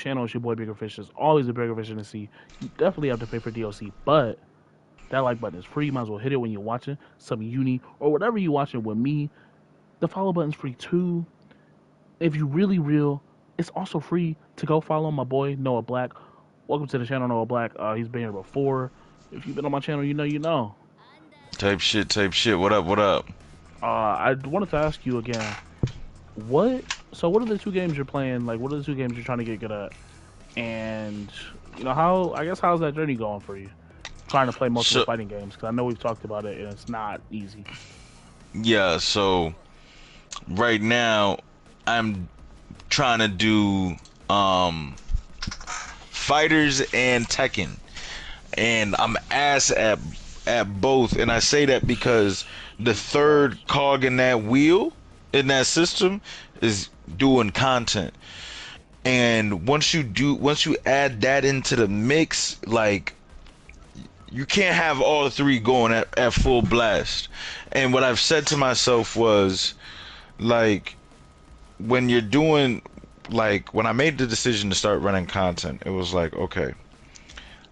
channel. It's your boy Bigger Fish. There's always a bigger fish in the sea. You definitely have to pay for DLC, but that like button is free. Might as well hit it when you're watching some uni or whatever you're watching with me. The follow button's free too. If you really real, it's also free to go follow my boy Noah Black. Welcome to the channel, Noah Black. He's been here before. If you've been on my channel, you know you know. Type shit, type shit. What up, what up? I wanted to ask you again. What? So what are the two games you're playing? Like, what are the two games you're trying to get good at? And you know how? I guess how's that journey going for you? Trying to play multiple So, fighting games because I know we've talked about it and it's not easy. yeah, so right now I'm trying to do fighters and Tekken. And I'm ass at both, and I say that because the third cog in that wheel in that system is doing content. And once you add that into the mix, like you can't have all three going at full blast. And what I've said to myself was like when you're doing like when I made the decision to start running content, it was like, okay,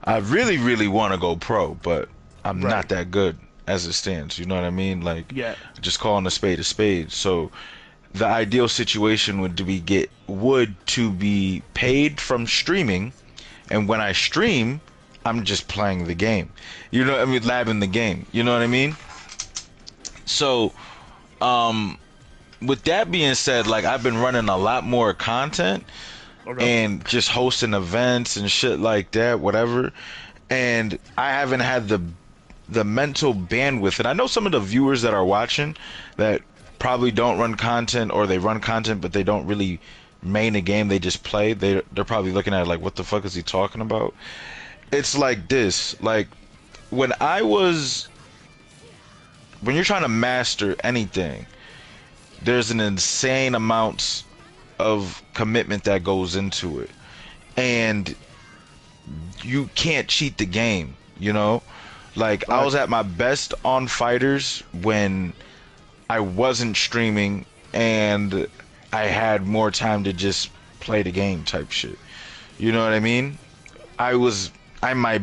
I really, really want to go pro, but I'm Right. not that good as it stands. You know what I mean? Like, Yeah. just calling a spade a spade. So the ideal situation would to be paid from streaming, and when I stream, I'm just playing the game. You know, I mean, labbing the game. You know what I mean? So, um, with that being said, like I've been running a lot more content Okay. and just hosting events and shit like that, whatever. And I haven't had the mental bandwidth. And I know some of the viewers that are watching that probably don't run content, or they run content but they don't really main a game, they just play. They're probably looking at it like, what the fuck is he talking about? It's like this. Like when I was when you're trying to master anything, there's an insane amount of commitment that goes into it. And you can't cheat the game, you know? Like I was Facts. at my best on fighters when I wasn't streaming and I had more time to just play the game type shit. You know what I mean? I'm my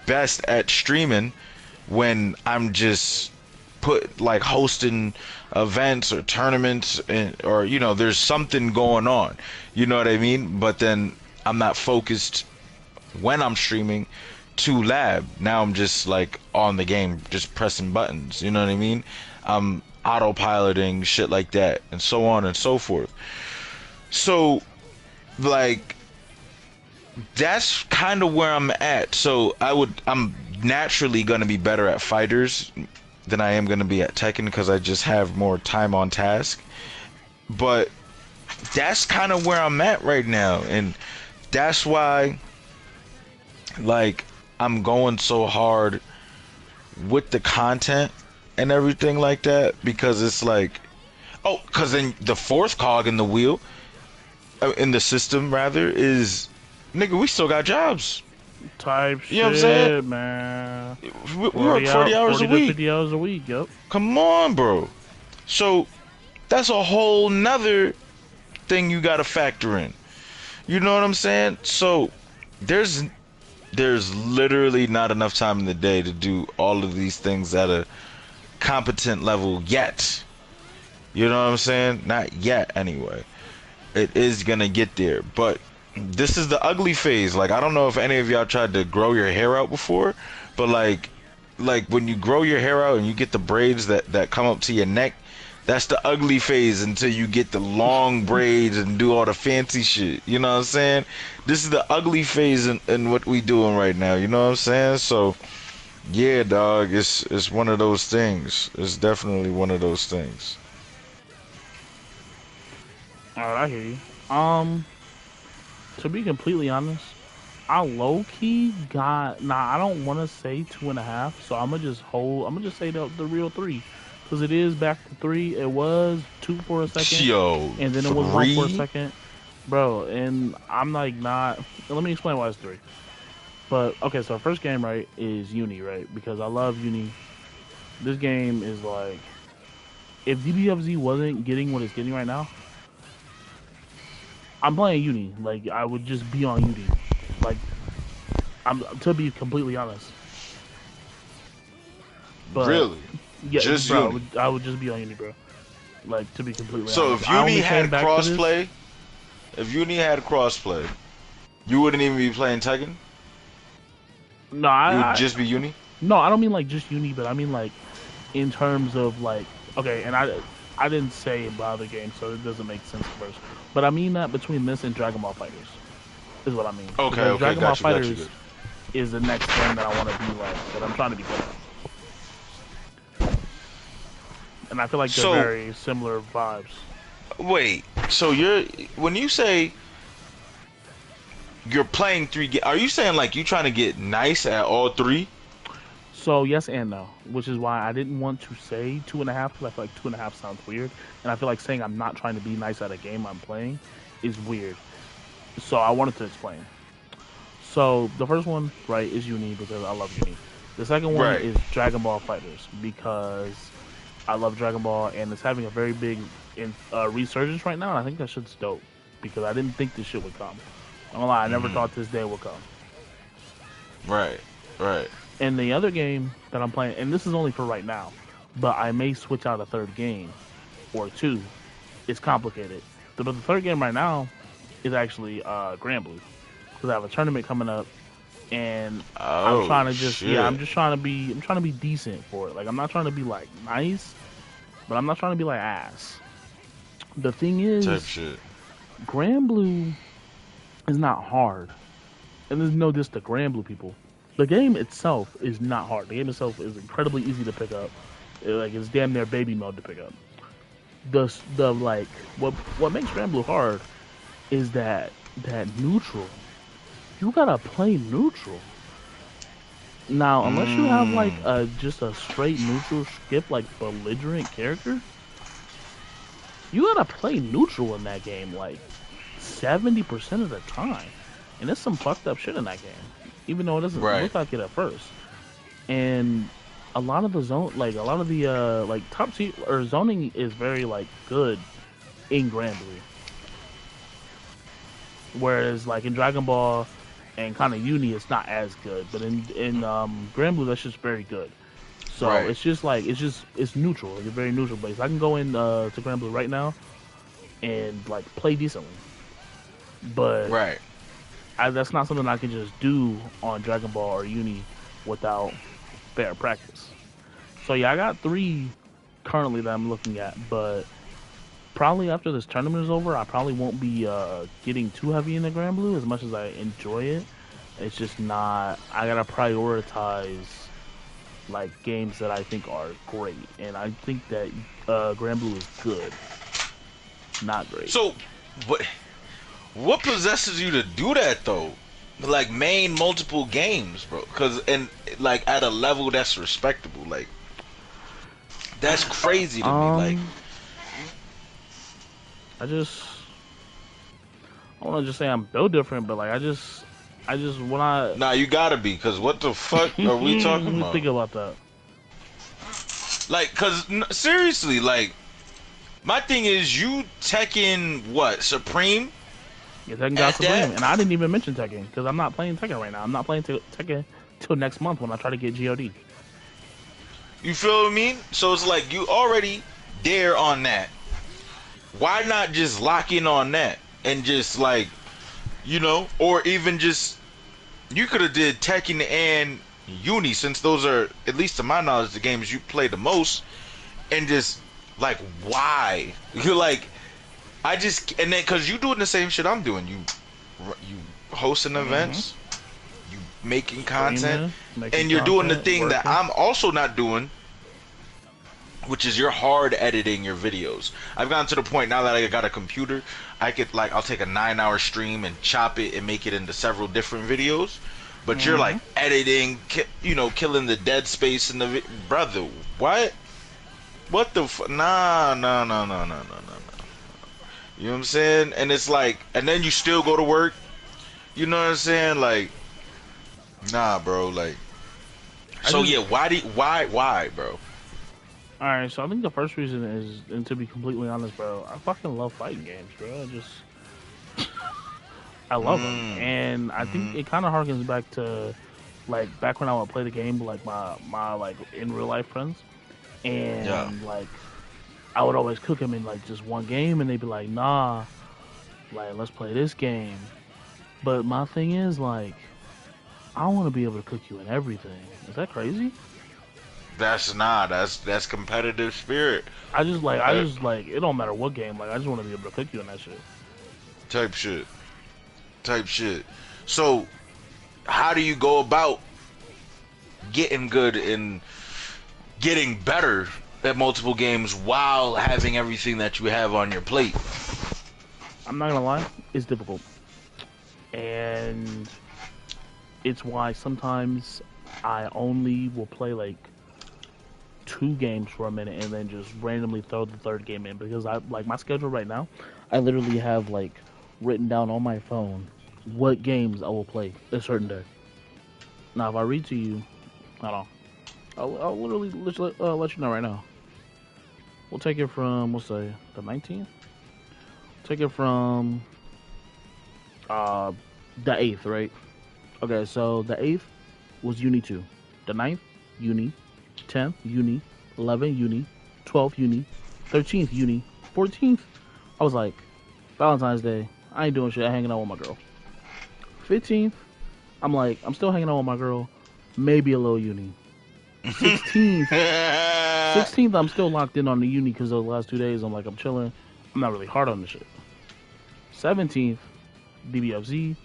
best at streaming when I'm just put like hosting events or tournaments, or you know there's something going on, you know what I mean, but then I'm not focused when I'm streaming to lab. Now I'm just like on the game, just pressing buttons, you know what I mean. I'm autopiloting shit like that and so on and so forth. So like that's kind of where I'm at. So I'm naturally going to be better at fighters than I am going to be at Tekken because I just have more time on task. But that's kind of where I'm at right now, and that's why like I'm going so hard with the content and everything like that, because it's like, oh, because then the fourth cog in the wheel, in the system rather, is nigga, we still got jobs. Type You know what I'm saying? shit, man. We work 40 hours a 40 to week. 50 hours a week. Yep. Come on, bro. So that's a whole nother thing you gotta factor in. You know what I'm saying? So there's there's literally not enough time in the day to do all of these things at a competent level yet. You know what I'm saying? Not yet, anyway. It is gonna get there, but this is the ugly phase. Like I don't know if any of y'all tried to grow your hair out before, but like when you grow your hair out and you get the braids that come up to your neck, that's the ugly phase until you get the long braids and do all the fancy shit. You know what I'm saying? This is the ugly phase in what we doing right now. You know what I'm saying? So yeah, dog, it's one of those things. It's definitely one of those things. All right, I hear you. To be completely honest, I low key got. Nah, I don't want to say 2.5. So I'm gonna just hold. I'm gonna just say the real three, because it is back to three. It was two for a second, Yo, and then it was one for a 3? second, bro. And I'm like not. Let me explain why it's three. But okay, so first game right is Uni, right? Because I love Uni. This game is like, if DBFZ wasn't getting what it's getting right now, I'm playing Uni. Like I would just be on Uni. Like I'm to be completely honest. But Really? yeah, Just bro, Uni. I would just be on Uni, bro. Like to be completely So honest, if I Uni only had came back to this. crossplay, if Uni had crossplay, you wouldn't even be playing Tekken. No, You would just be Uni. no, I don't mean like just Uni, but I mean like in terms of like okay, and I didn't say about the game, so it doesn't make sense at first. But I mean that between this and Dragon Ball Fighters is what I mean Okay, because okay, Dragon Ball got you, Fighters good. is the next game that I want to be like that I'm trying to be good at, and I feel like they're So very similar vibes. wait, so when you say you're playing are you saying like you trying to get nice at all three? So yes and no, which is why I didn't want to say 2.5 because I feel like 2.5 sounds weird, and I feel like saying I'm not trying to be nice at a game I'm playing is weird. So I wanted to explain. So the first one, right, is Uni because I love Uni. The second one Right. is Dragon Ball Fighters because I love Dragon Ball and it's having a very big resurgence right now. And I think that shit's dope because I didn't think this shit would come. I'm gonna lie, I never Hmm. thought this day would come. Right. Right. And the other game that I'm playing, and this is only for right now, but I may switch out a third game or two. It's complicated. But the third game right now is actually Grand Blue because I have a tournament coming up and I'm Oh trying to just yeah, shit. I'm trying to be decent for it. Like I'm not trying to be like nice, but I'm not trying to be like ass. The thing Type is, shit. Grand Blue is not hard, and there's no diss to Grand Blue people. The game itself is not hard. The game itself is incredibly easy to pick up. Like it's damn near baby mode to pick up. The like what makes Grand Blue hard is that neutral. You gotta play neutral. Now, unless you have like Mm. a just a straight neutral skip like belligerent character, you gotta play neutral in that game like 70% of the time. And there's some fucked up shit in that game. Even though it doesn't Right. look like it at first. And a lot of the zone like a lot of the like top tier or zoning is very like good in Grand Blue. Whereas like in Dragon Ball and kind of Uni it's not as good. But in Grand Blue that's just very good. So Right. it's just like it's neutral. Like, it's very neutral based. I can go in to Grand Blue right now and like play decently, but Right. that's not something I can just do on Dragon Ball or Uni without fair practice. So yeah, I got three currently that I'm looking at, but probably after this tournament is over, I probably won't be getting too heavy in the Grand Blue as much as I enjoy it. It's just not. I gotta prioritize like games that I think are great, and I think that Grand Blue is good, not great. So what possesses you to do that though? Like main multiple games, bro. Cause and like at a level that's respectable. Like that's crazy to me. Like Um, I just I want to just say I'm built different, but like I just when I nah, you gotta be. Cause what the fuck are we talking about? think about that. Like, cause seriously, like my thing is you Tekken what Supreme Yeah, Tekken got at Supreme, that. and I didn't even mention Tekken because I'm not playing Tekken right now. I'm not playing Tekken till next month when I try to get God. You feel what I mean? So it's like you already there on that. Why not just lock in on that and just like or even just you could have did Tekken and Uni since those are at least to my knowledge the games you play the most, and just like why you're like I just and then because you doing the same shit I'm doing you hosting Mm-hmm. events, you making content, Streaming, making and you're doing the content, thing that working. I'm also not doing, which is you're hard editing your videos. I've gotten to the point now that I got a computer, I could like I'll take a 9 hour stream and chop it and make it into several different videos. But you're like Mm-hmm. editing, killing the dead space in the brother. What? What the Nah, no, no, no, no, no, no, no. You know what I'm saying? And it's like, and then you still go to work. You know what I'm saying? Like, nah, bro. Like, I so just yeah. Why, bro? all right. So I think the first reason is, and to be completely honest, bro, I fucking love fighting games, bro. I just I love them, Mm. and I think Mm-hmm. it kind of harkens back to like back when I would play the game, with, like my like in real life friends, Yeah. and like I would always cook them in like just one game, and they'd be like, "Nah, like let's play this game." But my thing is like, I want to be able to cook you in everything. Is that crazy? That's competitive spirit. I Uh, just like it don't matter what game. Like I just want to be able to cook you in that shit. type shit. Type shit. So, how do you go about getting good and getting better at multiple games while having everything that you have on your plate? I'm not gonna lie, it's difficult, and it's why sometimes I only will play like two games for a minute and then just randomly throw the third game in because I like my schedule right now. I literally have like written down on my phone what games I will play a certain day. Now, if I read to you, I don't know. I'll literally let you know right now. We'll take it from we'll say the 19th. Take it from uh the 8th, right? Okay, so the 8th was Uni 2. The 9th, Uni. 10th, Uni. 11th, Uni. 12th, Uni. 13th, Uni. 14th, I was like, Valentine's Day. I ain't doing shit. I'm hanging out with my girl. 15th, I'm like, I'm still hanging out with my girl. Maybe a little Uni. 16th, 16th, I'm still locked in on the Uni because those last 2 days, I'm like, I'm chilling. I'm not really hard on the shit. 17th, DBFZ.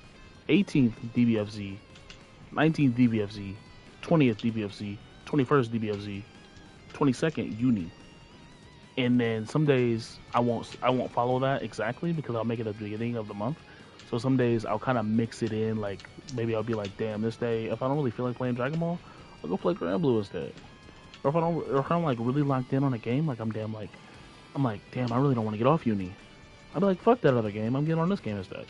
18th, DBFZ. 19th, DBFZ. 20th, DBFZ. 21st, DBFZ. 22nd, Uni. And then some days I won't follow that exactly because I'll make it at the beginning of the month. So some days I'll kind of mix it in. Like maybe I'll be like, damn, this day if I don't really feel like playing Dragon Ball, I'll go play Grand Blue instead. Or if I'm like really locked in on a game, like I'm like, damn, I really don't want to get off Uni. I'll be like, fuck that other game. I'm getting on this game instead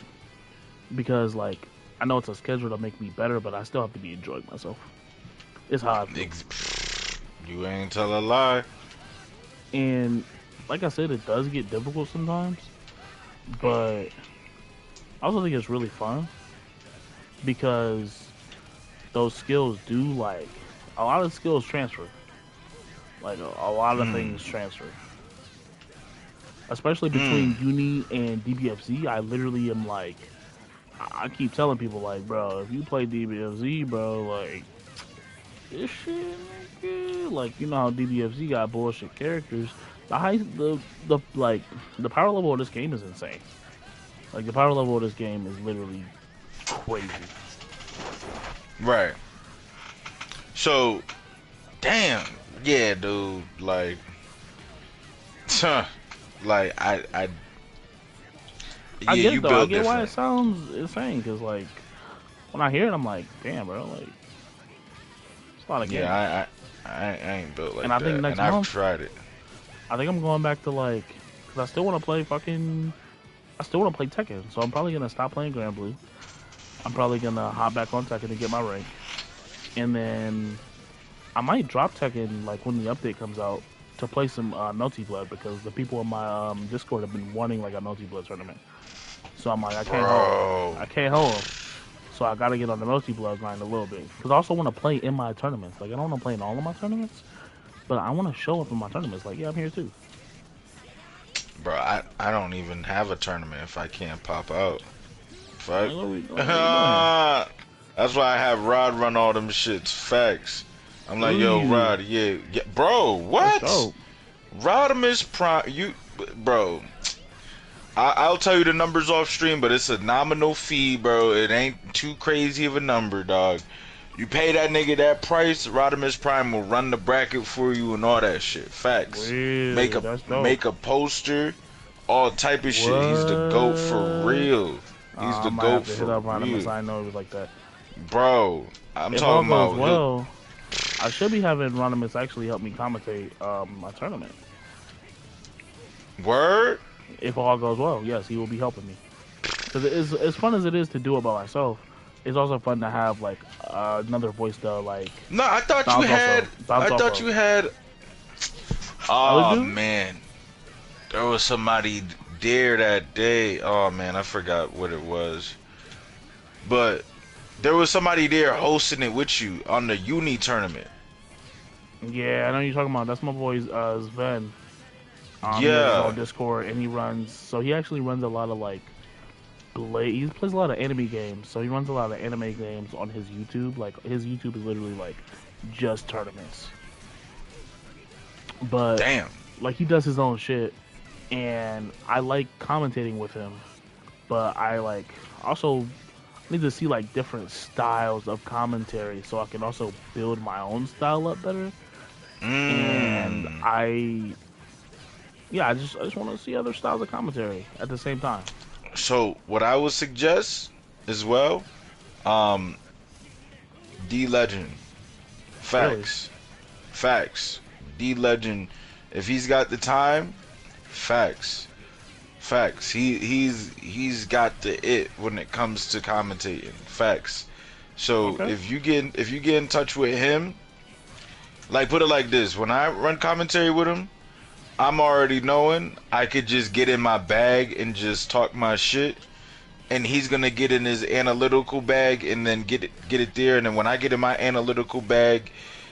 because like I know it's a schedule to make me better, but I still have to be enjoying myself. It's how I feel. You ain't tell a lie. And like I said, it does get difficult sometimes, but I also think it's really fun because those skills do like a lot of skills transfer. Like a lot of Mm. things transfer, especially Mm. between Uni and DBFZ. I literally am like, I keep telling people like, bro, if you play DBFZ, bro, like this shit, nigga. Like you know how DBFZ got bullshit characters. The like the power level of this game is insane. Like the power level of this game is literally crazy. Right. So, damn. Yeah, dude. Like, like I yeah, get you it though. I build get why it different. sounds insane because like when I hear it, I'm like, damn, bro, like it's a lot of Yeah, games. I ain't built And like I think that, next and I've month, tried it. I think I'm going back to like, cause I still want to play fucking, I still want to play Tekken. So I'm probably gonna stop playing Grand Blue. I'm probably gonna hop back on Tekken to get my rank, and then I might drop Tekken like when the update comes out to play some Multi Blood because the people in my Discord have been wanting like a Multi Blood tournament. So I'm like, I can't hold 'em. Bro. I can't hold 'em. So I gotta get on the Multi Blood grind a little bit because I also want to play in my tournaments. Like I don't want to play in all of my tournaments, but I want to show up in my tournaments. Like yeah, I'm here too. Bro, I don't even have a tournament if I can't pop out. Fuck. Like what we doing here? That's why I have Rod run all them shits. Facts. I'm like, yo, Ooh, Rod, yeah, yeah. Bro, that's what? dope. Rodimus Prime, bro. I'll tell you the numbers off stream, but it's a nominal fee, bro. It ain't too crazy of a number, dog. You pay that nigga that price, Rodimus Prime will run the bracket for you and all that shit. Facts. Make Really, a that's dope. make a poster, all type of shit. He's the goat for What? real. He's I the might have goat to hit for up Ronimus. real, I know it was like that. bro. I'm If all talking goes about he'll well, I should be having Ronimus actually help me commentate my tournament. word. If all goes well, yes, he will be helping me. Because it is as fun as it is to do it by myself. It's also fun to have like another voice to like No, I bounce off thought you of. had. Oh, Oh dude, man, there was somebody there that day. Oh man, I forgot what it was. but there was somebody there hosting it with you on the uni tournament. Yeah, I know you're talking about. That's my boy Sven. He has his own Yeah. Discord, and he runs. So he actually runs a lot of like Blade. He plays a lot of anime games. So he runs a lot of anime games on his YouTube. Like his YouTube is literally like just tournaments. But Damn. like he does his own shit, and I like commentating with him. But I like also need to see like different styles of commentary so I can also build my own style up better. And Mm. I just want to see other styles of commentary at the same time. So what I would suggest as well, um, D Legend, Really? facts, facts. D Legend, if he's got the time, facts, facts. He's got the it when it comes to commentating, facts. So Okay. if you get in touch with him, like put it like this, when I run commentary with him, I'm already knowing I could just get in my bag and just talk my shit, and he's gonna get in his analytical bag and then get it there, and then when I get in my analytical bag,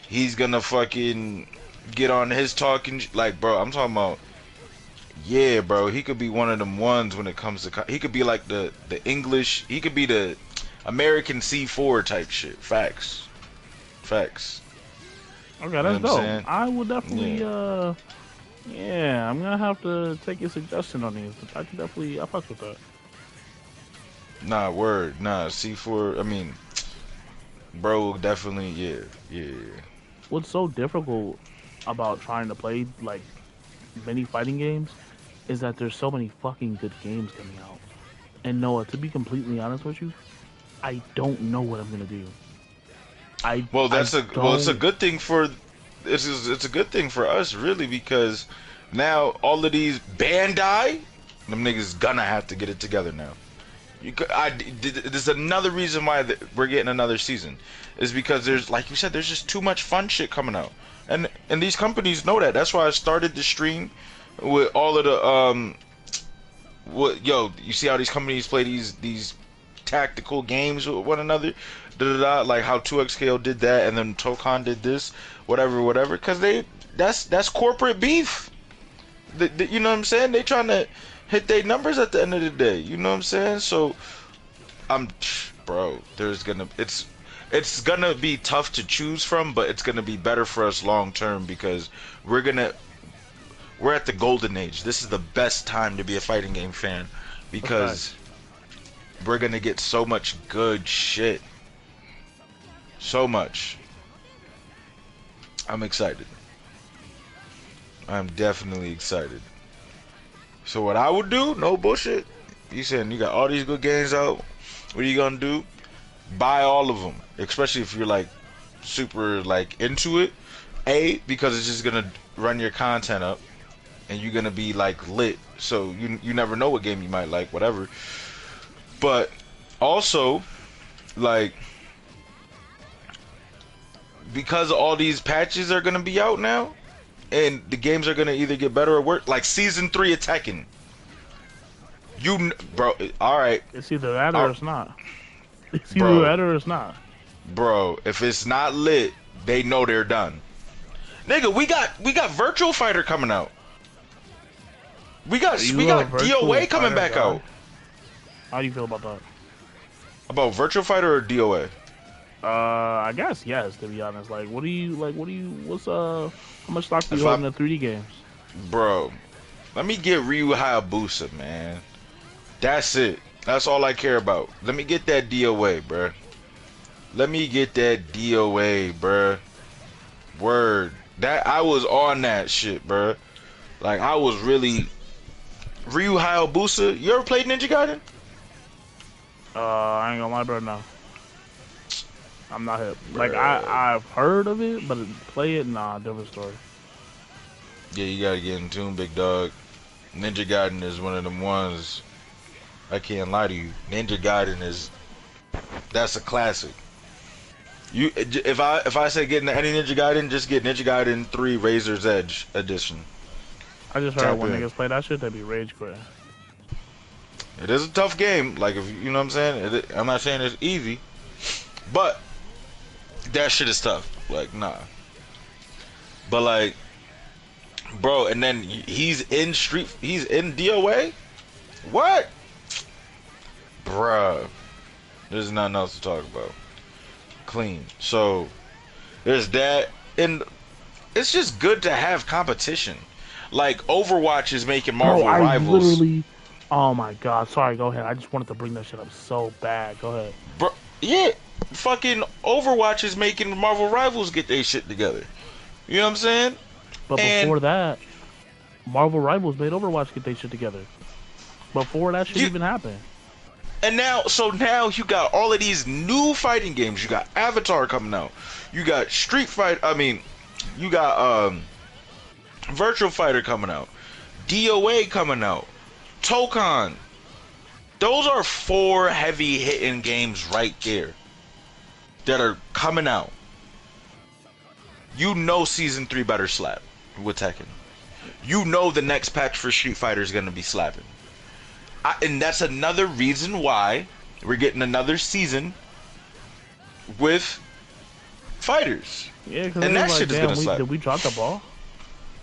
he's gonna fucking get on his talking like, bro. I'm talking about, yeah, bro. He could be one of them ones when it comes to he could be like the English. He could be the American C4 type shit. Facts, facts. Okay, You know that's what I'm dope. saying? I will definitely Yeah. yeah, I'm gonna have to take your suggestion on these. I can definitely I fuck with that. Nah, word. Nah, C4. I mean, bro, definitely. Yeah, yeah, yeah. What's so difficult about trying to play like many fighting games is that there's so many fucking good games coming out. And Noah, to be completely honest with you, I don't know what I'm gonna do. Well, I it's a don't. good thing for it's a good thing for us really because now all of these Bandai, them niggas gonna have to get it together now. There's another reason why we're getting another season is because there's like you said there's just too much fun shit coming out, and these companies know that. That's why I started the stream with all of the what yo, you see how these companies play these tactical games with one another, like how 2XKO did that, and then Tokan did this, whatever, whatever, because that's corporate beef. You know what I'm saying? They trying to hit their numbers at the end of the day. You know what I'm saying? So I'm, bro. It's gonna be tough to choose from, but it's gonna be better for us long term because we're gonna we're at the golden age. This is the best time to be a fighting game fan That's facts. because we're gonna get so much good shit. So much. I'm excited. I'm definitely excited. So what I would do, no bullshit. You saying you got all these good games out. What are you gonna do? Buy all of them, especially if you're like super like into it. A, because it's just gonna run your content up, and you're gonna be like lit. So you never know what game you might like, whatever. But also like because all these patches are gonna be out now, and the games are gonna either get better or worse. Like season 3 of Tekken, bro. All right, It's either that or all, it's not. It's either bro, that or it's not. bro. If it's not lit, they know they're done. Nigga, we got Virtual Fighter coming out. Are We you a got virtual DOA coming fighter back guy? out. How do you feel about that? About Virtual Fighter or DOA? I guess yes. To be honest, like, what do you like? What do you? What's How much stock do you If hold I, in the 3D games? bro, let me get Ryu Hayabusa, man. That's it. That's all I care about. Let me get that DOA, bruh. Let me get that DOA, bruh. Word. That I was on that shit, bruh. Like I was really Ryu Hayabusa. You ever played Ninja Gaiden? I ain't gonna lie, bro. No, I'm not hip. Like Bruh. I've heard of it, but play it, nah, different story. Yeah, you gotta get in tune, big dog. Ninja Gaiden is one of them ones. I can't lie to you. Ninja Gaiden is that's a classic. You if I say get into any Ninja Gaiden, just get Ninja Gaiden 3 Razor's Edge edition. I just heard Tap when in. niggas play that shit, they be rage quitting. It is a tough game. Like, if you know what I'm saying. I'm not saying it's easy, but that shit is tough. Like, nah. But like, bro, and then he's in DOA. What, bruh? There's nothing else to talk about. Clean. So there's that, and it's just good to have competition. Like Overwatch is making Bro, Marvel I Rivals. literally. Oh my god. Sorry, go ahead. I just wanted to bring that shit up so bad. Go ahead. Bro, yeah, fucking Overwatch is making Marvel Rivals get their shit together. You know what I'm saying? But And before that, Marvel Rivals made Overwatch get their shit together. Before that shit you even happened. and now, so now you got all of these new fighting games. You got Avatar coming out. You got Street Fight. I mean, you got Virtual Fighter coming out. DOA coming out. Tokon. Those are 4 heavy hitting games right there that are coming out. You know Season 3 better slap with Tekken. You know the next patch for Street Fighter is going to be slapping. And that's another reason why we're getting another season with fighters. Yeah, because And it that was like, shit is going damn, to slap. did we drop the ball?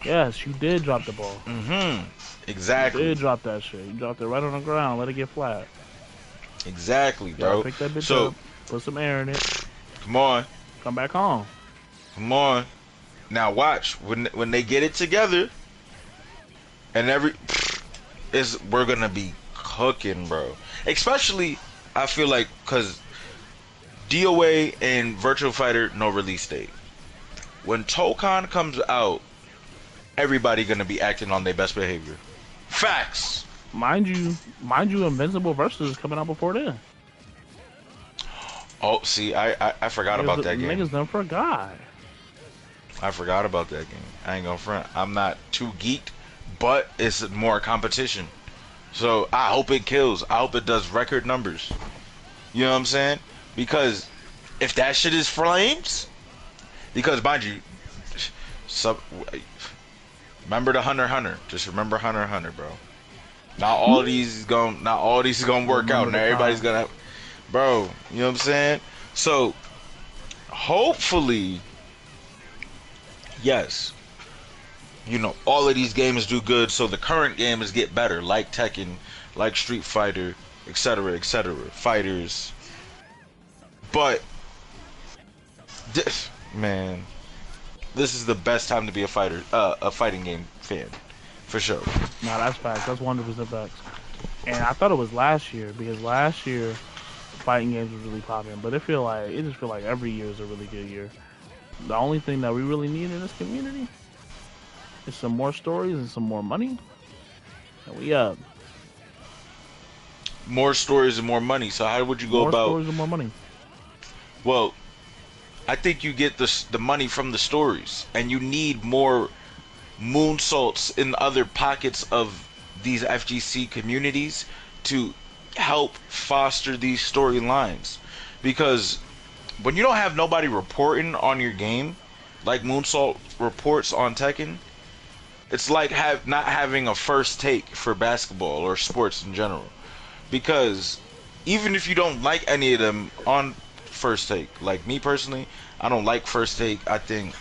Yes, you did drop the ball. Exactly. You did drop that shit. You dropped it right on the ground. Let it get flat. Exactly, You bro. gotta pick that bitch So, up, put some air in it, come on. come back home. Come on. Now watch when they get it together and we're going to be cooking, bro. Especially I feel like cuz DOA and Virtual Fighter no release date. When Tokon comes out, everybody going to be acting on their best behavior. Facts. Mind you, Invincible Versus is coming out before then. Oh, see, I forgot about that game. Niggas done forgot. I forgot about that game. I ain't gonna front. I'm not too geeked, but it's more competition. So I hope it kills. I hope it does record numbers. You know what I'm saying? Because if that shit is flames, because mind you, sub, remember the Hunter x Hunter. Just remember Hunter x Hunter, bro. Not all of these is gonna work out, and everybody's gonna, bro. You know what I'm saying? So hopefully, yes. You know, all of these games do good, so the current games get better, like Tekken, like Street Fighter, etc., etc. Fighters. But this, man, this is the best time to be a fighting game fan, for sure. Nah, that's facts. That's 100% facts. And I thought it was last year because last year fighting games was really popping, but it just feel like every year is a really good year. The only thing that we really need in this community is some more stories and some more money. And we up. More stories and more money. So how would you go More about? stories and more money. Well, I think you get the money from the stories, and you need more moonsaults in other pockets of these FGC communities to help foster these storylines. Because when you don't have nobody reporting on your game, like Moonsault reports on Tekken, it's like not having a first take for basketball or sports in general. Because even if you don't like any of them on first take, like me personally, I don't like first take. I think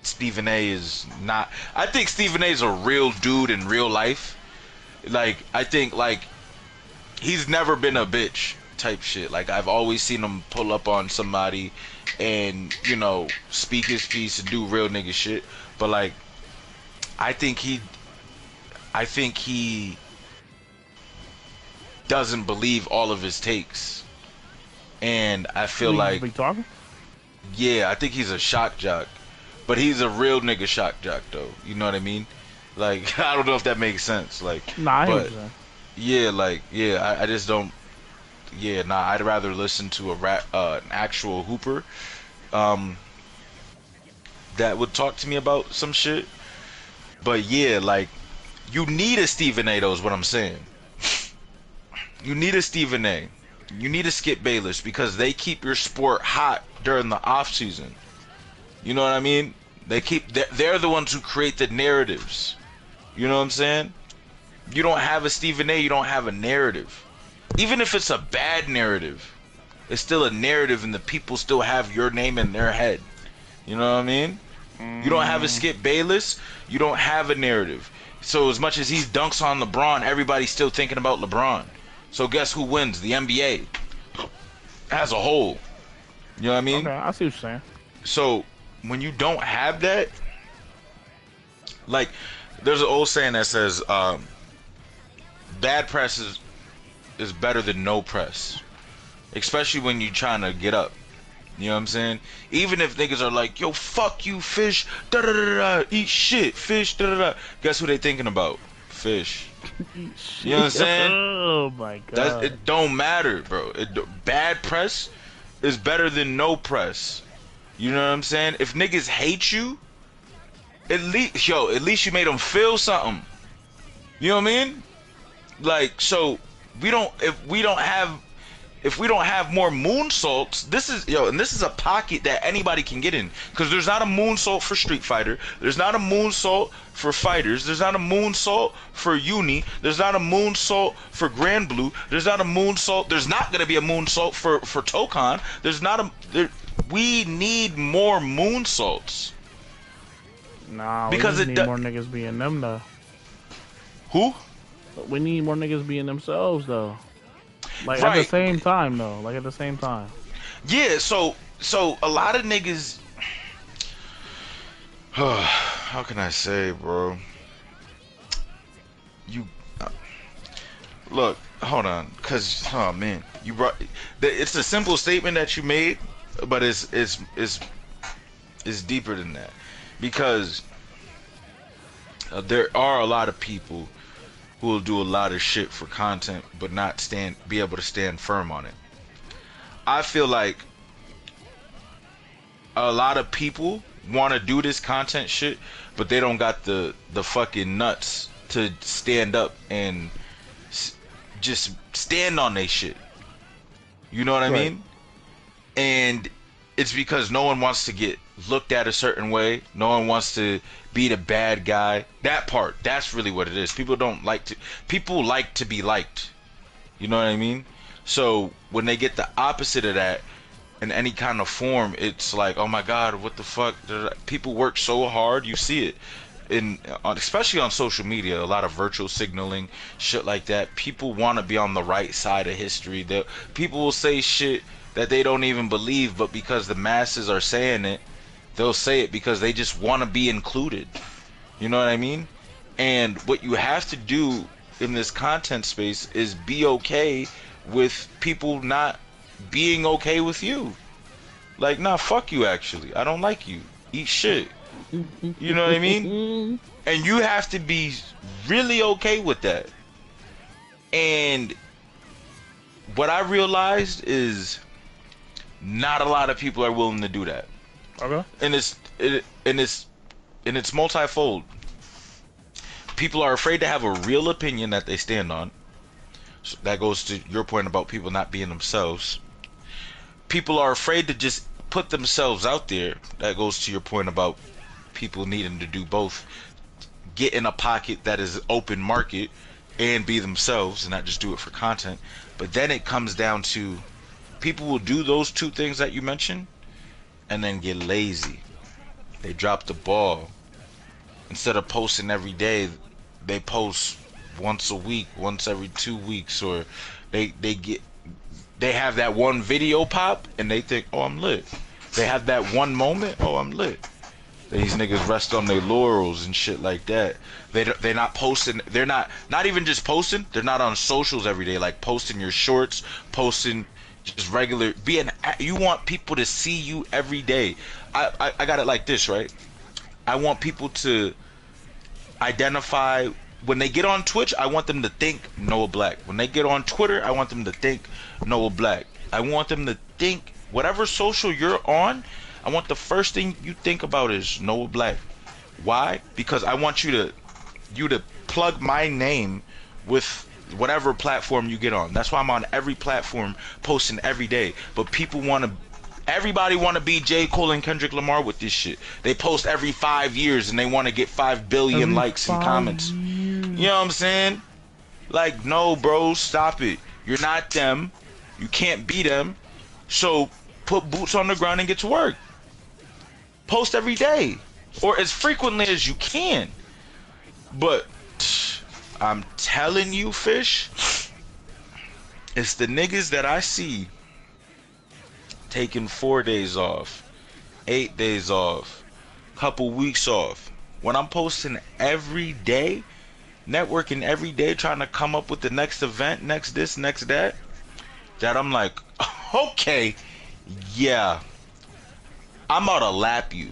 Stephen A is not. I think Stephen A is a real dude in real life. Like, I think, like, he's never been a bitch type shit. Like, I've always seen him pull up on somebody and, you know, speak his piece and do real nigga shit. But, like, I think he doesn't believe all of his takes. And I feel like, Big talking? yeah, I think he's a shock jock. But he's a real nigga shock jock, though. You know what I mean? Like, I don't know if that makes sense. Like, Nah, I hear what but you're saying. yeah, like, yeah, I just don't. Yeah, nah, I'd rather listen to an actual hooper, um, that would talk to me about some shit. But yeah, like, you need a Stephen A. Though is what I'm saying. You need a Stephen A. You need a Skip Bayless because they keep your sport hot during the off season. You know what I mean? They're the ones who create the narratives. You know what I'm saying? You don't have a Stephen A. You don't have a narrative. Even if it's a bad narrative, it's still a narrative, and the people still have your name in their head. You know what I mean? You don't have a Mm, Skip Bayless. You don't have a narrative. So as much as he dunks on LeBron, everybody's still thinking about LeBron. So guess who wins? The NBA as a whole. You know what I okay, mean? I see what you're saying. So when you don't have that, like, there's an old saying that says, bad press is better than no press, especially when you trying to get up. You know what I'm saying? Even if niggas are like, yo, fuck you, fish, da da da da, eat shit, fish, da da da. Guess who they thinking about? Fish. You know what I'm Shit. saying? Oh my That god. it don't matter, bro. Bad press is better than no press. You know what I'm saying? If niggas hate you, at least you made them feel something. You know what I mean? Like, so we don't if we don't have more moonsaults, this is a pocket that anybody can get in. Because there's not a moonsault for Street Fighter. There's not a moonsault for fighters. There's not a moonsault for Uni. There's not a moonsault for Grand Blue. There's not a moonsault. There's not gonna be a moonsault for Tokon. We need more moonsaults. Nah, we Because just it need do, more niggas being them though. who? But we need more niggas being themselves though. Like at the Right. same time though. Like at the same time. Yeah, so a lot of niggas how can I say, bro? You look, hold on, cause oh man, you brought it's a simple statement that you made, but it's deeper than that because there are a lot of people who will do a lot of shit for content, but not be able to stand firm on it. I feel like a lot of people want to do this content shit, but they don't got the fucking nuts to stand up and just stand on they shit. You know what I Right. mean? And it's because no one wants to get looked at a certain way. No one wants to be the bad guy. That part, that's really what it is. People like to be liked. You know what I mean? So when they get the opposite of that in any kind of form, it's like, oh my God, what the fuck? People work so hard. You see it especially on social media, a lot of virtual signaling, shit like that. People want to be on the right side of history. People will say shit that they don't even believe, but because the masses are saying it, they'll say it because they just want to be included. You know what I mean? And what you have to do in this content space is be okay with people not being okay with you. Like, nah, fuck you actually. I don't like you. Eat shit. You know what I mean? And you have to be really okay with that. And what I realized is not a lot of people are willing to do that. Okay. And it's multifold. People are afraid to have a real opinion that they stand on. So that goes to your point about people not being themselves. People are afraid to just put themselves out there. That goes to your point about people needing to do both. Get in a pocket that is open market and be themselves and not just do it for content. But then it comes down to people will do those two things that you mentioned and then get lazy. They drop the ball. Instead of posting every day, they post once a week, once every 2 weeks, or they have that one video pop and they think, oh, I'm lit. They have that one moment, oh, I'm lit. These niggas rest on their laurels and shit like that. They're not posting. They're not even just posting. They're not on socials every day, like posting your shorts, posting just regular. You want people to see you every day. I got it like this, right? I want people to identify when they get on Twitch. I want them to think Noah Black. When they get on Twitter, I want them to think Noah Black. I want them to think whatever social you're on. I want the first thing you think about is Noah Black. Why? Because I want you to plug my name with whatever platform you get on. That's why I'm on every platform posting every day. But everybody want to be J. Cole and Kendrick Lamar with this shit. They post every 5 years and they want to get 5 billion Every likes and comments. 5 years. You know what I'm saying? Like, no, bro, stop it. You're not them. You can't be them. So put boots on the ground and get to work. Post every day or as frequently as you can. But I'm telling you, Fish, it's the niggas that I see taking 4 days off, 8 days off, couple weeks off. When I'm posting every day, networking every day, trying to come up with the next event, next this, next that, that I'm like, okay, yeah, I'm about to lap you.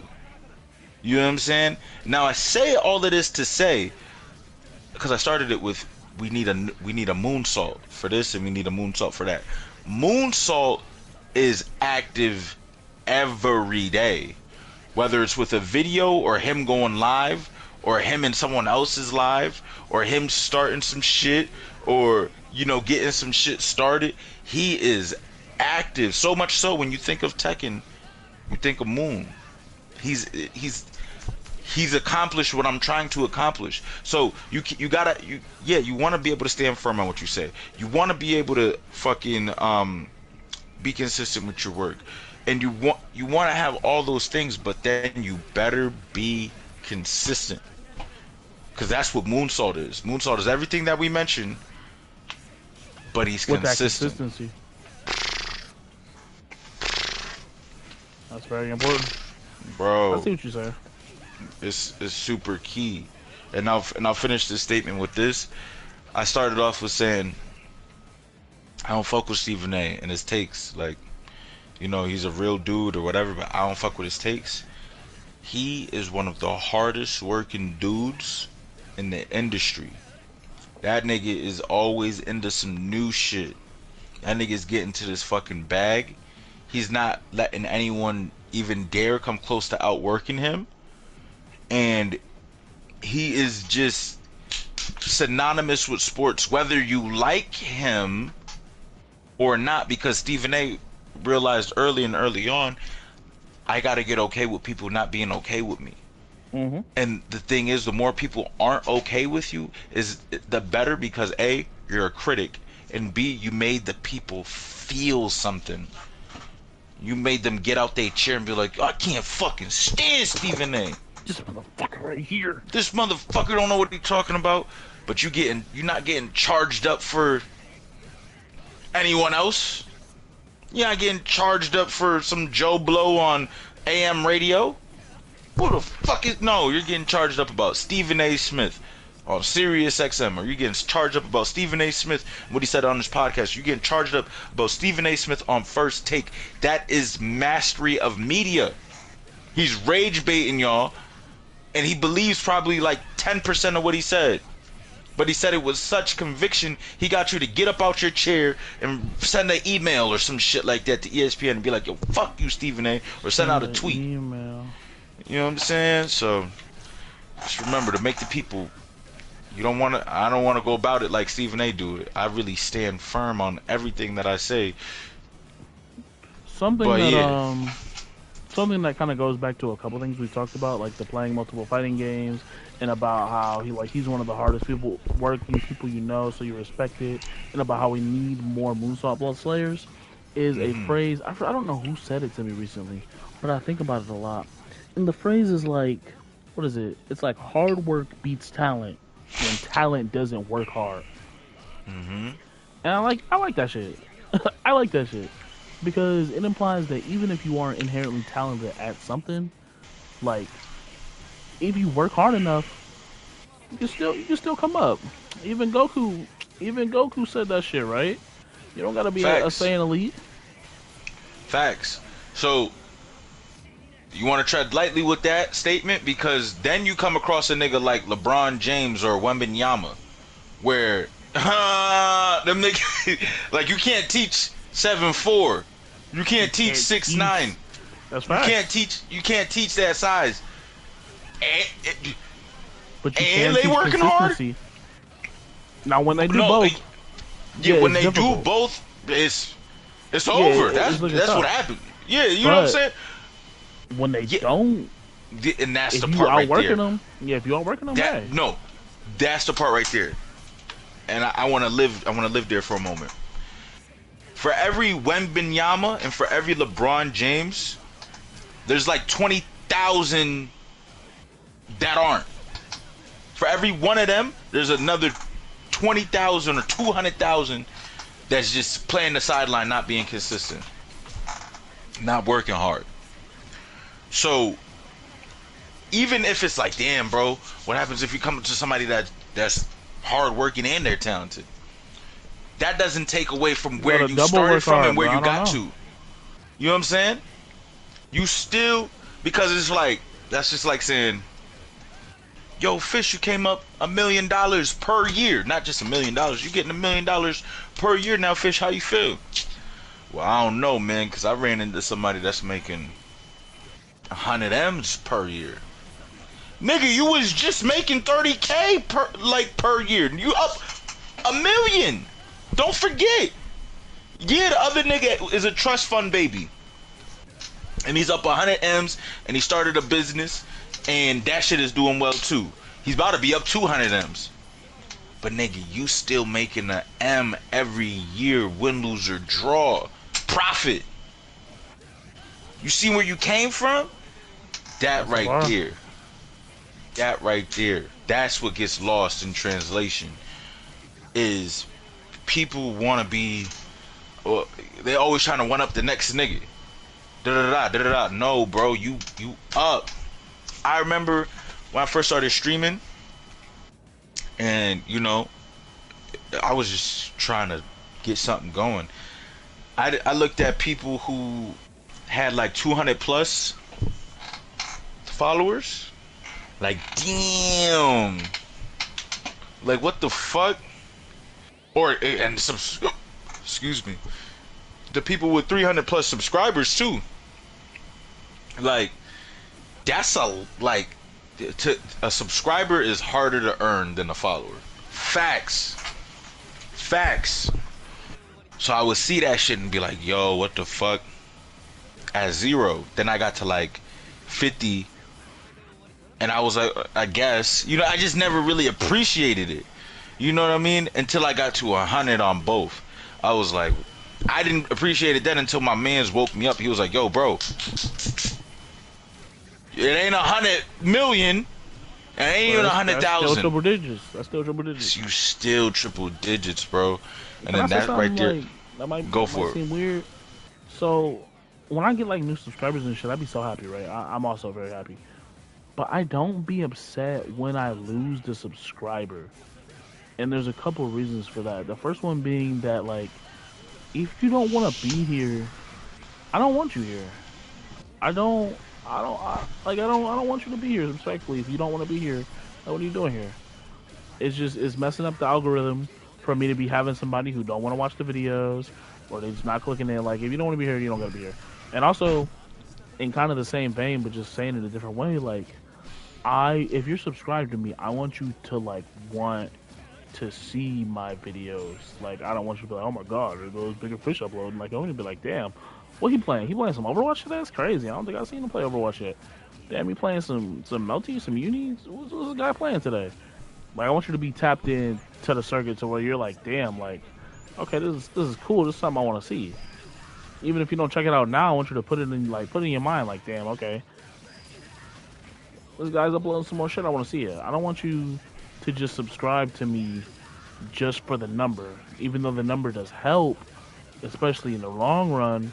You know what I'm saying? Now I say all of this to say, because I started it with we need a moonsault for this and we need a moonsault for that. Moonsault is active every day, whether it's with a video or him going live or him in someone else's live or him starting some shit or getting some shit started. He is active, so much so when you think of Tekken, you think of Moon. He's accomplished what I'm trying to accomplish. So you want to be able to stand firm on what you say. You want to be able to fucking be consistent with your work, and you want to have all those things, but then you better be consistent, because that's what Moonsault is. Moonsault is everything that we mentioned, but he's With that consistent. consistency. That's very important. I Bro, see what you're saying. it's super key. And I'll finish this statement with this. I started off with saying I don't fuck with Stephen A. and his takes. Like, he's a real dude or whatever, but I don't fuck with his takes. He is one of the hardest working dudes in the industry. That nigga is always into some new shit. That nigga's getting to this fucking bag. He's not letting anyone even dare come close to outworking him. And he is just synonymous with sports, whether you like him or not, because Stephen A. realized early on, I gotta get okay with people not being okay with me. Mm-hmm. And the thing is, the more people aren't okay with you, is the better, because A, you're a critic, and B, you made the people feel something. You made them get out their chair and be like, I can't fucking stand Stephen A. This motherfucker right here. This motherfucker don't know what he's talking about. But you're not getting charged up for anyone else. You're not getting charged up for some Joe Blow on AM radio. Who the fuck is... No, you're getting charged up about Stephen A. Smith on Sirius XM, or you're getting charged up about Stephen A. Smith, what he said on his podcast. You're getting charged up about Stephen A. Smith on First Take. That is mastery of media. He's rage baiting y'all, and he believes probably like 10% of what he said. But he said it with such conviction, he got you to get up out your chair and send an email or some shit like that to ESPN and be like, yo, fuck you, Stephen A. Or send out a tweet. Email. You know what I'm saying? So just remember to make the people... I don't want to go about it like Stephen A. do it. I really stand firm on everything that I say. Something But that yeah. something that kind of goes back to a couple things we talked about, like the playing multiple fighting games, and about how he's one of the hardest working people so you respect it, and about how we need more Moonsault Blood Slayers, is a phrase. I don't know who said it to me recently, but I think about it a lot. And the phrase is like, what is it? It's like hard work beats talent when talent doesn't work hard. Mm-hmm. And I like that shit. I like that shit. Because it implies that even if you aren't inherently talented at something, like, if you work hard enough, you can still come up. Even Goku said that shit, right? You don't gotta be a Facts. Saiyan elite. Facts. So you want to tread lightly with that statement, because then you come across a nigga like LeBron James or Wembanyama, where them niggas like, you can't teach 7'4", you can't teach 6'9". That's right. You can't teach that size. But you And can they teach working hard. consistency. Now when they do both, yeah, when it's they difficult. do both, it's over. That's looking what tough. happened. Yeah, you know what I'm saying. When they Yeah. don't, And that's if the you part right outworking there. them, if you outworking them, hey. No, that's the part right there. and I want to live. I want to live there for a moment. For every Wembanyama and for every LeBron James, there's like 20,000 that aren't. For every one of them, there's another 20,000 or 200,000 that's just playing the sideline, not being consistent, not working hard. So even if it's like, damn, bro, what happens if you come to somebody that's hardworking and they're talented? That doesn't take away from You where gotta you double started work from hard, and where bro. I you don't got know. to. You know what I'm saying? You still, because it's like, that's just like saying, yo, Fish, you came up $1 million per year. Not just $1 million. You're getting $1 million per year now, Fish. How you feel? Well, I don't know, man, because I ran into somebody that's making 100 M's per year. Nigga, you was just making 30K per year. You up $1 million. Don't forget. Yeah, the other nigga is a trust fund baby. And he's up 100 M's and he started a business and that shit is doing well too. He's about to be up 200 M's. But nigga, you still making a M every year, win, lose, or draw. Profit. You see where you came from? That That's a right bar. there. That right there. That's what gets lost in translation. Is people want to be, or they always trying to one up the next nigga. Da da da da da da. No, bro, you up. I remember when I first started streaming, and you know, I was just trying to get something going. I looked at people who had like 200 plus followers. Like, damn. Like, what the fuck? Or, and some, excuse me, the people with 300 plus subscribers too. Like, that's a subscriber is harder to earn than a follower. Facts. Facts. So I would see that shit and be like, yo, what the fuck? At 0. Then I got to like 50. And I was like, I guess, you know, I just never really appreciated it. You know what I mean? Until I got to 100 on both. I was like, I didn't appreciate it then until my mans woke me up. He was like, yo, bro, it ain't 100 million. It ain't even But that's still 100,000. triple digits. That's still triple digits. You still triple digits, bro. And Can I then say that right something there, like go that might for it. seem weird? So when I get like new subscribers and shit, I be so happy, right? I'm also very happy. But I don't be upset when I lose the subscriber. And there's a couple reasons for that. The first one being that like if you don't want to be here, I don't want you here. I don't I don't want you to be here respectfully. If you don't want to be here, like, what are you doing here? It's messing up the algorithm for me to be having somebody who don't want to watch the videos or they just not clicking in. Like if you don't want to be here, you don't gotta be here. And also in kind of the same vein, but just saying it a different way, like if you're subscribed to me, I want you to like want to see my videos. Like I don't want you to be like, oh my god, there goes bigger fish uploading. Like I want you to be like, damn, what he playing? He playing some Overwatch today? That's crazy. I don't think I've seen him play Overwatch yet. Damn, he playing some Melty, some Unis. What's this guy playing today? Like I want you to be tapped in to the circuit to where you're like, damn, like, okay, this is cool. This is something I want to see. Even if you don't check it out now, I want you to put it in your mind, like, damn, okay, this guy's uploading some more shit. I want to see it. I don't want you to just subscribe to me just for the number, even though the number does help, especially in the long run,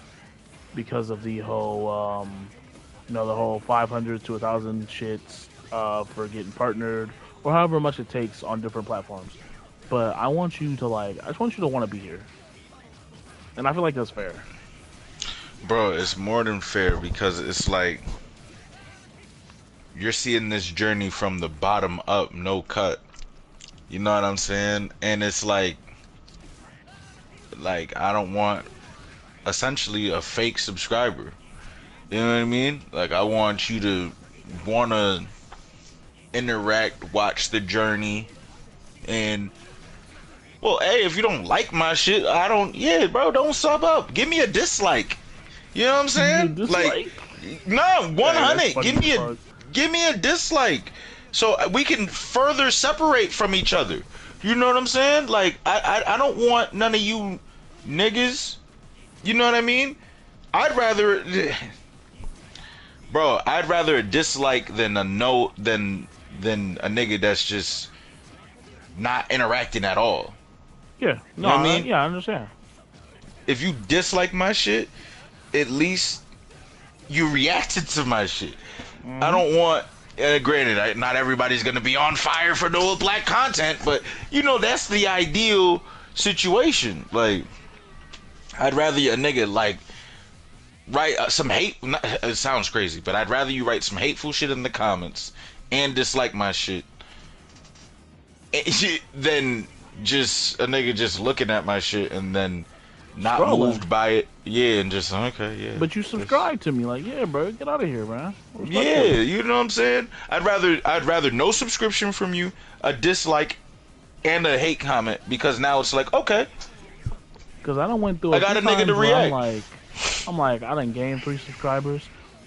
because of the whole, the whole 500 to 1,000 shits for getting partnered or however much it takes on different platforms. But I want you to I just want you to want to be here, and I feel like that's fair. Bro, it's more than fair because it's like you're seeing this journey from the bottom up, no cut. You know what I'm saying? And it's like I don't want essentially a fake subscriber. You know what I mean? Like I want you to wanna interact, watch the journey, and well, hey, if you don't like my shit, I don't. Yeah, bro, don't sub up. Give me a dislike. You know what I'm Give me a saying? Like, dislike. no, Hey, that's 100. funny as fuck. Give me a dislike. so we can further separate from each other. You know what I'm saying? Like I don't want none of you niggas. You know what I mean? I'd rather, bro. I'd rather a dislike than a no than a nigga that's just not interacting at all. Yeah, You no, know what I mean? yeah, I understand. If you dislike my shit, at least you reacted to my shit. I Hmm. don't want. Granted, not everybody's gonna be on fire for no black content, but you know that's the ideal situation. Like, I'd rather a nigga like write some hate. It sounds crazy, but I'd rather you write some hateful shit in the comments and dislike my shit than just a nigga just looking at my shit and then not Scrolling. moved by it. Yeah, and just okay, yeah. But you Just, subscribe to me, like, yeah, bro, get out of here, man. yeah, Respectfully, you know what I'm saying? I'd rather no subscription from you, a dislike and a hate comment because now it's like, okay, because I done went through I a got few a nigga to times where react. I'm like, I done gained 3 subscribers,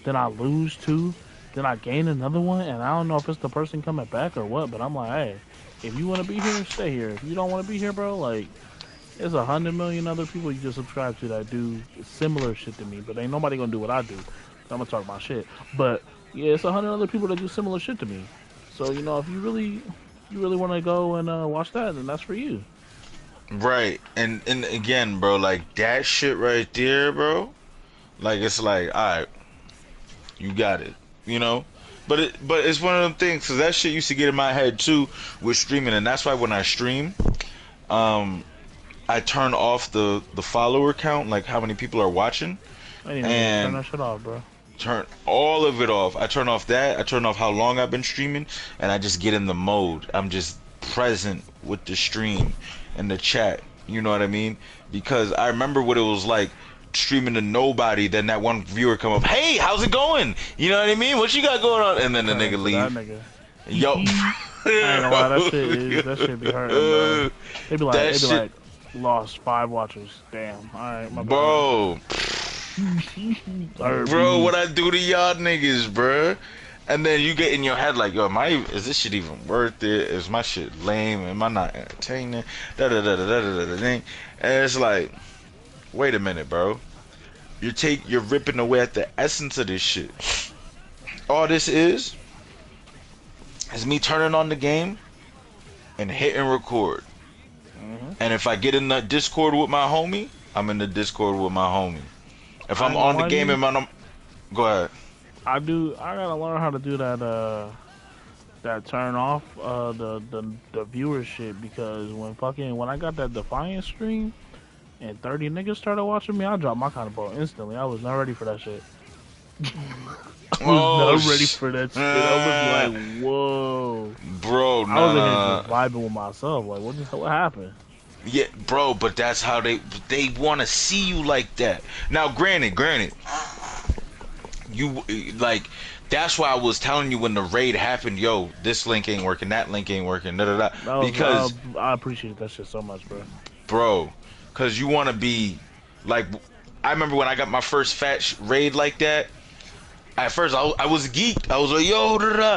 then I lose 2, then I gain another one, and I don't know if it's the person coming back or what. But I'm like, hey, if you want to be here, stay here. If you don't want to be here, bro, like, there's 100 million other people you can subscribe to that do similar shit to me, but ain't nobody gonna do what I do. I'm gonna talk my shit, but yeah, it's 100 other people that do similar shit to me. So if you really want to go and watch that, then that's for you. Right. And again, bro, like that shit right there, bro. Like it's like, all right, you got it, you know. But it's one of them things because that shit used to get in my head too with streaming, and that's why when I stream, um, I turn off the follower count, like how many people are watching, I didn't even turn and that shit off, bro. turn all of it off. I turn off that. I turn off how long I've been streaming, and I just get in the mode. I'm just present with the stream and the chat. You know what I mean? Because I remember what it was like streaming to nobody. Then that one viewer come up, "Hey, how's it going? You know what I mean? What you got going on?" And then the Turn nigga into that leave. nigga. Yo, I ain't gonna lie, that shit be hurting, bro. that They be shit, like, lost 5 watchers. Damn. All right, my bad. bro. Hurt Bro, me. what I do to y'all niggas, bro? And then you get in your head like, yo, is this shit even worth it? Is my shit lame? Am I not entertaining? Da da da da da da da da. And it's like, wait a minute, bro. You're ripping away at the essence of this shit. All this is me turning on the game and hitting record. Hmm. And if I get in the Discord with my homie, I'm in the Discord with my homie. If I I'm ain't gonna on the lie to game you. and go ahead. I gotta learn how to do that. That turn off the viewership, because when I got that Defiance stream and 30 niggas started watching me, I dropped my kind of ball instantly. I was not ready for that shit. I was Oh, not ready for that shit. I was like, whoa. bro, I was no, in no, here no, just no. vibing with myself. Like, what happened? Yeah, bro, but that's how they want to see you like that. Now, granted, you like that's why I was telling you when the raid happened, yo, this link ain't working, that link ain't working, da da da. That was Because, I appreciate that shit so much, bro. bro, because you want to be like, I remember when I got my first raid like that. At first, I was geeked. I was like, yo, da da da.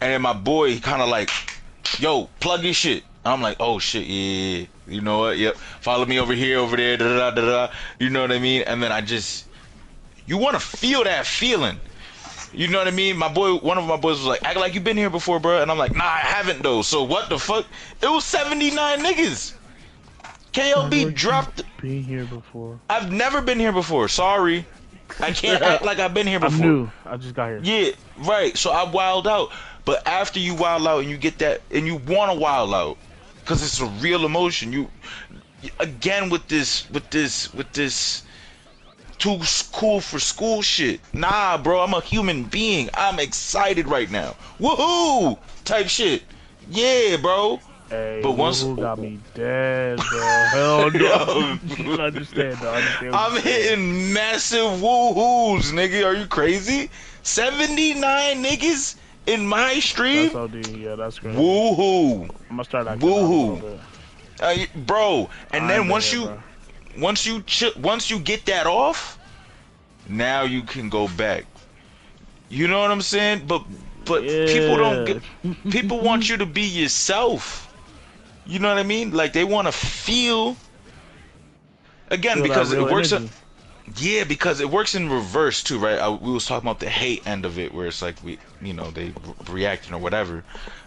And then my boy, he kind of like, yo, plug your shit. I'm like, oh shit, yeah. You know what? Yep. Follow me over here, over there, da da da da da. You know what I mean? And then you want to feel that feeling. You know what I mean? One of my boys was like, act like you've been here before, bro. And I'm like, nah, I haven't though. So what the fuck? It was 79 niggas. Act KLB like you've dropped. been here before. I've never been here before. Sorry. I can't act like I've been here I'm before. new. I just got here. Yeah, right. So I wild out. But after you wild out and you get that, and you want to wild out, because it's a real emotion. Again with this too cool for school shit. Nah, bro, I'm a human being. I'm excited right now. Woohoo! Type shit. Yeah, bro. Hey, But once woohoo got me dead, bro. Hell no. I understand, though. I understand what I'm you're saying. hitting massive woohoos, nigga. Are you crazy? 79 niggas in my That's stream? OD. Yeah, that's crazy. Woohoo. I'm gonna start acting out a little Woohoo. bit. Bro, and I ain't then been here, bro. once you get that off, now you can go back. You know what I'm saying? But But people don't Yeah. get. People want you to be yourself. You know what I mean? Like they want to feel again Feel that because it real works. energy. Yeah, because it works in reverse too, right? We was talking about the hate end of it, where it's like they reacting or whatever.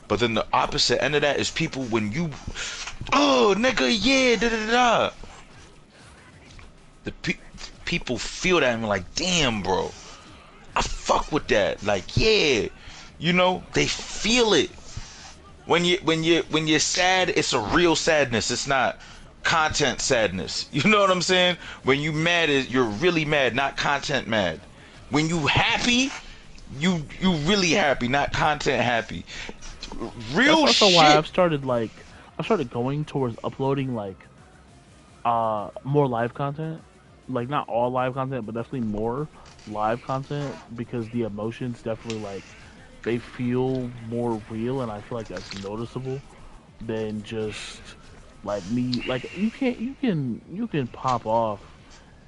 But then the opposite end of that is people when you, oh nigga, yeah, da da da. The people feel that and be like, damn, bro, I fuck with that. Like, yeah, they feel it. When you're sad, it's a real sadness. It's not content sadness. You know what I'm saying? When you mad, you're really mad, not content mad. When you happy, you really happy, not content happy. That's Real also why shit. I started going towards uploading like more live content. Like not all live content, but definitely more live content because the emotions definitely like they feel more real and I feel like that's noticeable than just like me like you can pop off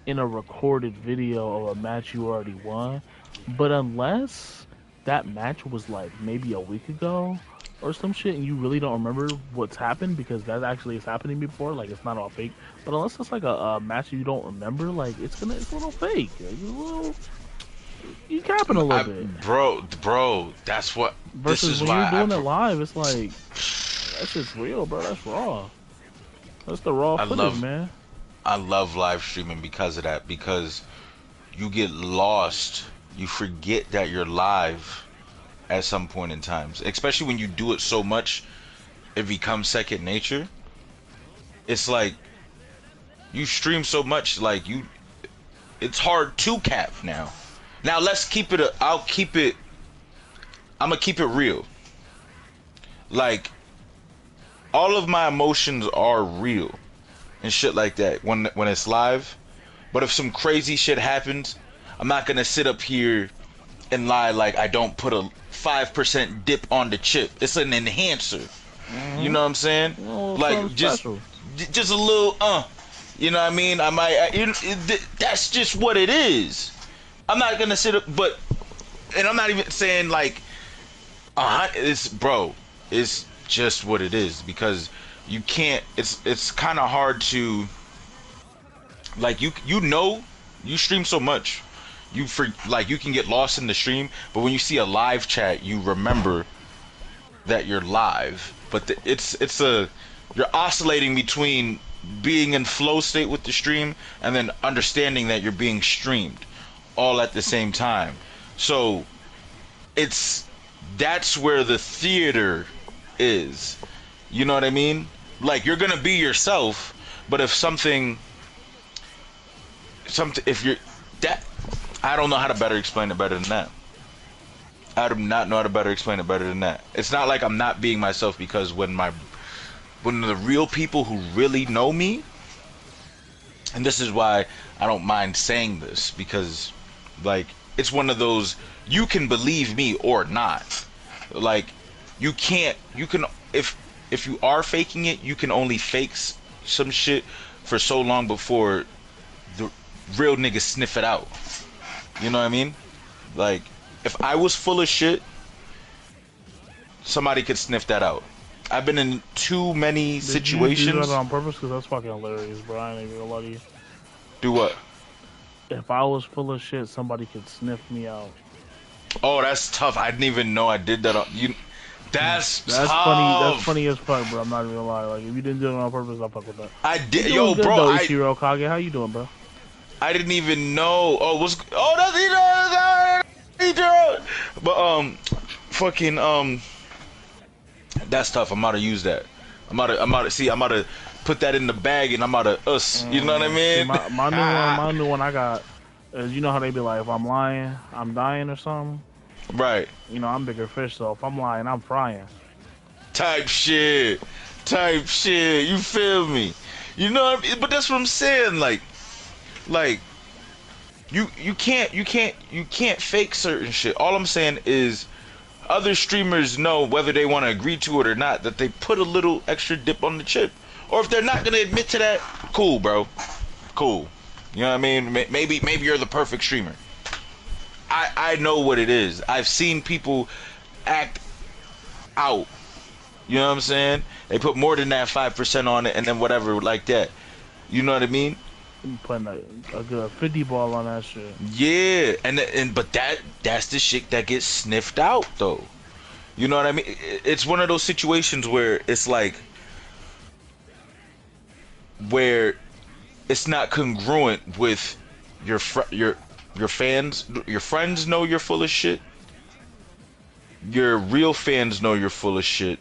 in a recorded video of a match you already won, but unless that match was like maybe a week ago or some shit and you really don't remember what's happened because that actually is happening before, like it's not all fake. But unless it's like a match you don't remember, like it's a little fake. Like, it's a little you capping a little I bit. bro, that's what this Versus is when you're why doing it live, it's like that's just real, bro. That's raw. That's the raw I footage, love man. I love live streaming because of that, because you get lost. You forget that you're live at some point in times, especially when you do it so much, it becomes second nature. It's like you stream so much, like it's hard to cap now. Now let's keep it. I'll keep it. I'm gonna keep it real. Like all of my emotions are real and shit like that when it's live. But if some crazy shit happens, I'm not gonna sit up here and lie like I don't put a 5% dip on the chip. It's an enhancer. You Mm-hmm. know what I'm saying? Oh, something Like special. just a little you know what I mean? That's just what it is. I'm not gonna sit up, but and I'm not even saying like it's bro. It's just what it is because you can't. It's kind of hard to like you stream so much. You can get lost in the stream, but when you see a live chat, you remember that you're live. But it's a you're oscillating between being in flow state with the stream and then understanding that you're being streamed all at the same time. So it's that's where the theater is. You know what I mean? Like you're gonna be yourself, but if something if you're that I don't know how to better explain it better than that. I do not know how to better explain it better than that. It's not like I'm not being myself because when the real people who really know me, and this is why I don't mind saying this because like it's one of those you can believe me or not. Like you can if you are faking it, you can only fake some shit for so long before the real niggas sniff it out. You know what I mean? Like if I was full of shit, somebody could sniff that out. I've been in too many Did you do that situations. on purpose? Because that's fucking hilarious, bro. I ain't even gonna lie to you. Do what? If I was full of shit, somebody could sniff me out. Oh, that's tough. I didn't even know I did that. You, that's That's funny. That's tough. funny as fuck, bro. I'm not even gonna lie. Like, if you didn't do it on purpose, I'll fuck with that. I You did, doing yo, good bro. though, Ichiro Kage. How you doing, bro? I didn't even know. Oh, that's he does. But fucking that's tough. I'm about to use that. I'm about to put that in the bag and I'm about to us. You know what I See, mean? my new one I got is you know how they be like, if I'm lying, I'm dying or something. Right. You know, I'm bigger fish, so if I'm lying, I'm frying. Type shit. Type shit. You feel me? You know what I mean? But that's what I'm saying. Like you can't fake certain shit. All I'm saying is other streamers know whether they want to agree to it or not that they put a little extra dip on the chip. Or if they're not gonna admit to that, cool, bro. Cool. You know what I mean? Maybe you're the perfect streamer. I know what it is. I've seen people act out. You know what I'm saying? They put more than that 5% on it, and then whatever like that. You know what I mean? I'm putting a good 50 ball on that shit. Yeah, and but that's the shit that gets sniffed out though. You know what I mean? It's one of those situations where it's like where it's not congruent with your fans. Your friends know you're full of shit. Your real fans know you're full of shit.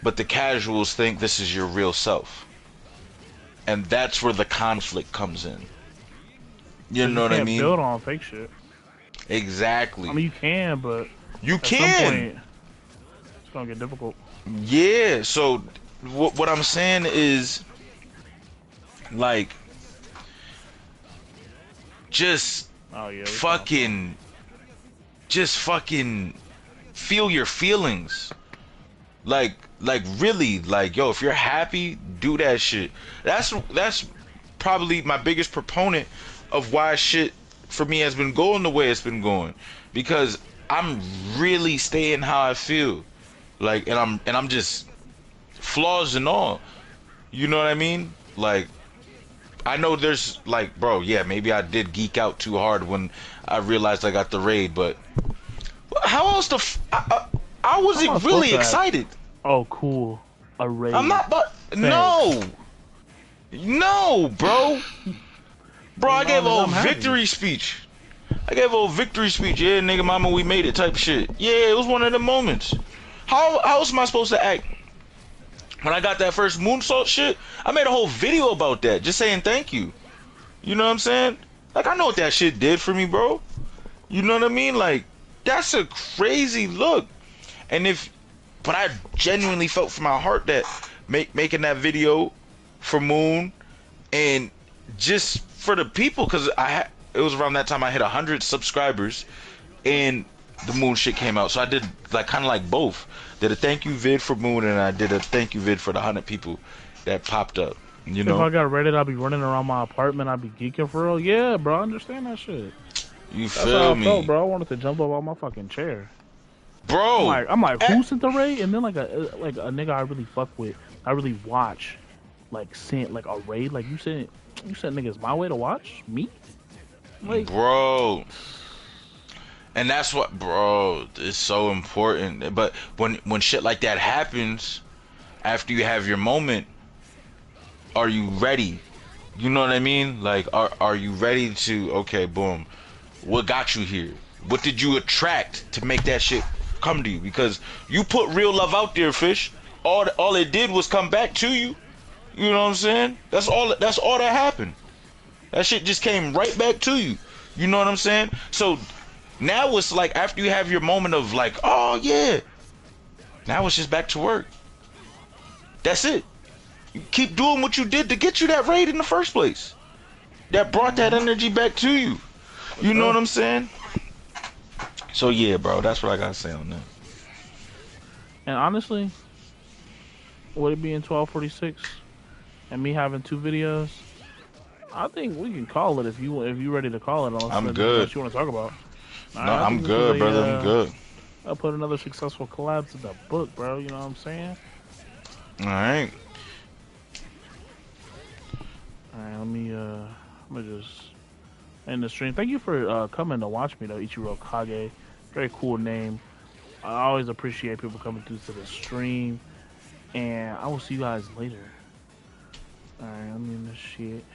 But the casuals think this is your real self. And that's where the conflict comes in. You Cause you know what I can't mean? build on fake shit. I Exactly. mean, you can, but You at some can. point, it's gonna get difficult. Yeah. So what I'm saying is like just Oh yeah, we found some. fucking just fucking feel your feelings. Like really, like yo, if you're happy, do that shit. That's probably my biggest proponent of why shit for me has been going the way it's been going, because I'm really staying how I feel. Like, and I'm just flaws and all. You know what I mean? Like, I know there's like, bro, yeah, maybe I did geek out too hard when I realized I got the raid, but how else I How am I wasn't supposed really to act? excited. Oh, cool. A I'm raid. not, but Thanks. no, no, bro. Bro, I No, gave a nigga, whole I'm happy. victory speech. I gave a whole victory speech. Yeah, nigga, mama, we made it type shit. Yeah, it was one of the moments. How else am I supposed to act when I got that first moonsault shit? I made a whole video about that, just saying thank you. You know what I'm saying? Like, I know what that shit did for me, bro. You know what I mean? Like, that's a crazy look. And but I genuinely felt from my heart that making that video for Moon and just for the people, because it was around that time I hit 100 subscribers and the Moon shit came out, so I did like kind of like both. Did a thank you vid for Moon and I did a thank you vid for the 100 people that popped up. You If know, I got raided, I'd be running around my apartment. I'd be geeking for real. Yeah, bro, I understand that shit. you That's how feel I felt, me, bro. I wanted to jump up on my fucking chair. bro? I'm like, eh, who sent the raid? And then like a nigga I really fuck with, I really watch, like sent like a raid. Like you sent niggas my way to watch me. Like, bro. And that's what, bro, is so important. But when shit like that happens, after you have your moment, are you ready? You know what I mean? Like, are you ready to, okay, boom, what got you here? What did you attract to make that shit come to you? Because you put real love out there, fish. All it did was come back to you. You know what I'm saying? That's all that happened. That shit just came right back to you. You know what I'm saying? So now it's like after you have your moment of like, oh yeah, now it's just back to work. That's it. You keep doing what you did to get you that raid in the first place. That brought that mm-hmm, energy back to you. for You know what sure. I'm saying? So yeah, bro, that's what I gotta say on that. And honestly, would it be in 1246 and me having two videos? I think we can call it if you ready to call it. Unless I'm there's anything good. else you want to talk about. All No, right, I I'm think this was good, a brother. I'm good. I'll put another successful collab to the book, bro. You know what I'm saying? All right. All right, I'm gonna just end the stream. Thank you for coming to watch me though, Ichiro Kage. Very cool name. I always appreciate people coming through to the stream, and I will see you guys later. All right, I'm in this shit.